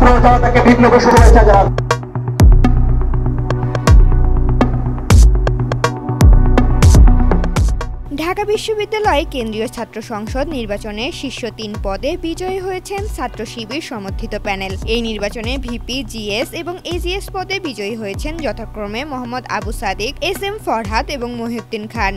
ছাত্র জনতাকে বিপ্লব শুভেচ্ছা জানান। ঢাকা বিশ্ববিদ্যালয় কেন্দ্রীয় ছাত্র সংসদ নির্বাচনে শীর্ষ ৩ পদে বিজয়ী হয়েছেন ছাত্র শিবির সমর্থিত প্যানেল। এই নির্বাচনে ভিপি, জিএস এবং এজিএস পদে বিজয়ী হয়েছেন যথাক্রমে মোহাম্মদ আবু সাদিক, এসএম ফরহাদ এবং মহিউদ্দিন খান।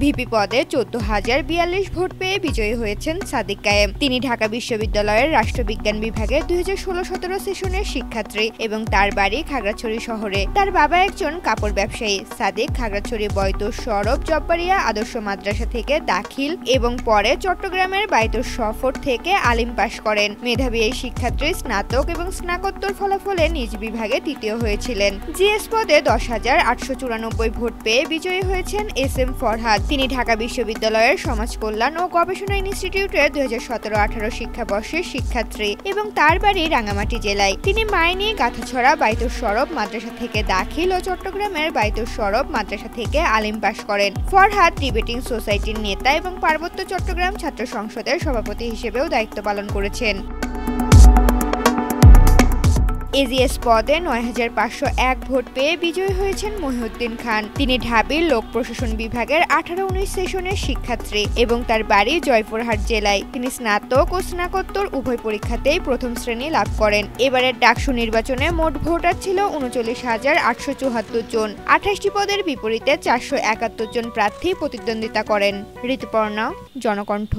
ভিপি পদে ১৪,০৪২ ভোট পেয়ে বিজয়ী হয়েছেন সাদিক কায়েম। তিনি ঢাকা বিশ্ববিদ্যালয়ের রাষ্ট্রবিজ্ঞান বিভাগের ২০১৬-১৭ সেশনের শিক্ষার্থী এবং তার বাড়ি খাগড়াছড়ি শহরে। তার বাবা একজন কাপড় ব্যবসায়ী। সাদিক খাগড়াছড়ি বয়তুস সরব জব্বারিয়া আদর্শ মাদ্রাসা থেকে দাখিল এবং পরে চট্টগ্রামের বাইতুস সফর থেকে আলিম পাশ করেন। মেধাবী এই শিক্ষার্থী স্নাতক এবং স্নাতকোত্তর ফলাফলে নিজ বিভাগে তৃতীয় হয়েছিলেন। জিএস পদে ১০,৮৯৪ ভোট পেয়ে বিজয়ী হয়েছেন এসএম ফরহাদ। তিনি ঢাকা বিশ্ববিদ্যালয়ের সমাজ কল্যাণ ও গবেষণা ইনস্টিটিউটের ২০১৭-১৮ শিক্ষাবর্ষের শিক্ষার্থী এবং তার বাড়ি রাঙ্গামাটি জেলায়। তিনি মাইনী গাথাছড়া বাইতুস সরব মাদ্রাসা থেকে দাখিল ও চট্টগ্রামের বাইতুস সরব মাদ্রাসা থেকে আলিম পাশ করেন। ফরহাদ ডিবেটিং সোসাইটির নেতা এবং পার্বত্য চট্টগ্রাম ছাত্র সংসদের সভাপতি হিসেবেও দায়িত্ব পালন করেছেন। এজিএস পদে ৯,৫০১ ভোট পেয়ে বিজয়ী হয়েছেন মহিউদ্দিন খান। তিনি ঢাবির লোক প্রশাসন বিভাগের ১৮-১৯ সেশনের শিক্ষার্থী এবং তার বাড়ি জয়পুরহাট জেলায়। তিনি স্নাতক ও স্নাতকোত্তর উভয় পরীক্ষাতেই প্রথম শ্রেণী লাভ করেন। এবারের ডাকসু নির্বাচনে মোট ভোটার ছিল ৩৯,৮৭৪ জন। ২৮টি পদের বিপরীতে ৪৭১ জন প্রার্থী প্রতিদ্বন্দ্বিতা করেন। ঋতুপর্ণা, জনকণ্ঠ।